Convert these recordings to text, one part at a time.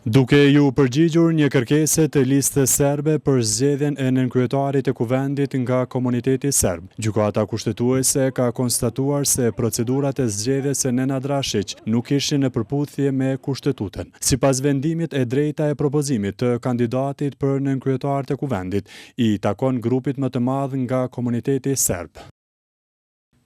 Duke ju përgjigjur një kërkese të listës serbe për zgjedhjen e nënkryetarit të kuvendit nga komuniteti serb, gjykata kushtetuese ka konstatuar se procedurat e zgjedhjes së Nenad Drashić nuk ishin në përputhje me kushtetutin. Sipas vendimit, e drejta e propozimit të kandidatit për nënkryetar të kuvendit i takon grupit më të madh nga komuniteti serb.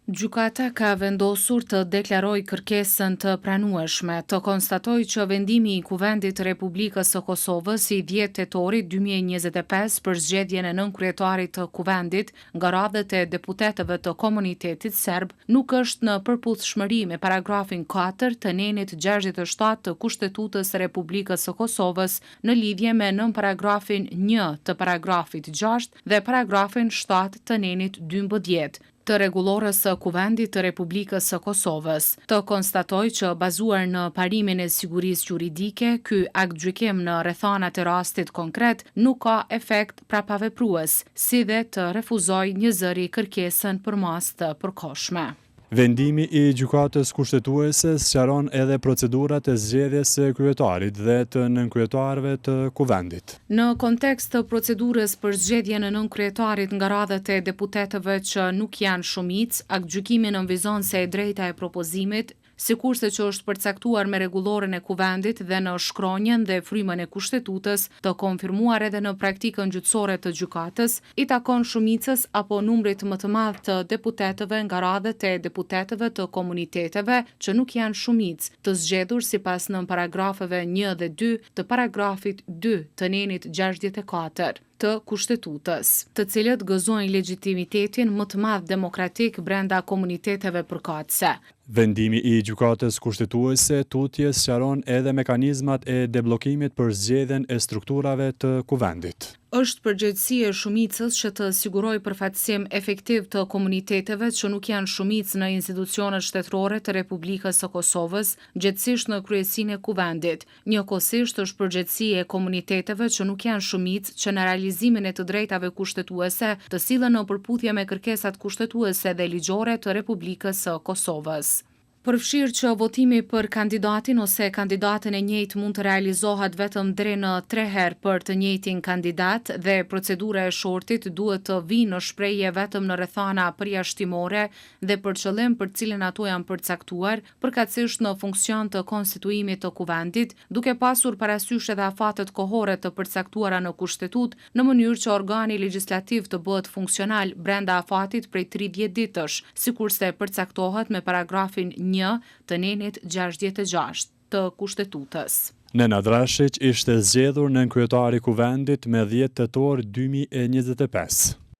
Gjykata ka vendosur të deklaroj kërkesën të pranueshme, të konstatoj që vendimi i Kuvendit të Republikës së Kosovës i 10 tetorit 2025 për zgjedhjen e nënkryetarit të Kuvendit nga radhët e deputetëve të komunitetit serb nuk është në përputhshmëri me paragrafin 4 të nenit 67 të Kushtetutës së Republikës së Kosovës në lidhje me nën paragrafin 1 të paragrafit 6 dhe paragrafin 7 të nenit 12 të rregullorës së Kuvendit të Republikës së Kosovës. Të konstatoj që bazuar në parimin e sigurisë juridike, ky aktgjykim në rrethanat e rastit konkret nuk ka efekt prapaveprues, si dhe të refuzoj një zëri kërkesën për mas të përkohshme. Vendimi i gjykatës kushtetuese sqaron edhe procedurat e zgjedhjes së kryetarit dhe të nënkryetarëve të kuvendit. Në kontekst të procedurës për zgjedhjen e nënkryetarit nga radhët e deputetëve që nuk janë shumicë, aktgjykimi nënvizon se e drejta e propozimit, sikurse që është përcaktuar me rregulloren e kuvendit dhe në shkronjën dhe frymën e kushtetues, të konfirmuar edhe në praktikën gjyqësore të gjykatës, i takon shumicës apo numrit më të madh të deputetëve nga radhët e deputetëve të komuniteteve që nuk janë shumicë, të zgjedhur sipas nën paragrafeve 1 dhe 2 të paragrafit 2 të nenit 64 të kushtetues, të cilët gëzojnë legitimitetin më të madh demokratik brenda komuniteteve përkatëse. Vendimi i gjykatës kushtetuese tutjes sqaron edhe mekanizmat e deblokimit për zgjedhjen e strukturave të kuvendit. Është përgjegjësi e shumicës që të sigurojë përfaqësim efektiv të komuniteteve që nuk janë shumicë në institucionet shtetërore të Republikës së Kosovës, gjithsesi në kryesinë e kuvendit. Njëkohësisht është përgjegjësi e komuniteteve që nuk janë shumicë që në realizimin e të drejtave kushtetuese të sillen në përputhje me kërkesat kushtetuese dhe ligjore të Republikës së Kosovës. Përfshirë që votimi për kandidatin ose kandidatën e njëjtë mund të realizohet vetëm deri në 3 herë për të njëjtin kandidat dhe procedura e shortit duhet të vijë në shprehje vetëm në rrethana përjashtimore dhe për qëllim për cilën ato janë përcaktuar, përkatësisht në funksion të konstituimit të kuvendit, duke pasur parasysh edhe afatet kohore të përcaktuara në kushtetut, në mënyrë që organi legjislativ të bëhet funksional brenda afatit prej 30 ditësh, sikurse përcaktohet me paragrafin 1 të nenit 66 të kushtetues. Nenad Drashić ishte zgjedhur nënkryetari i kuvendit me 10 tetor 2025.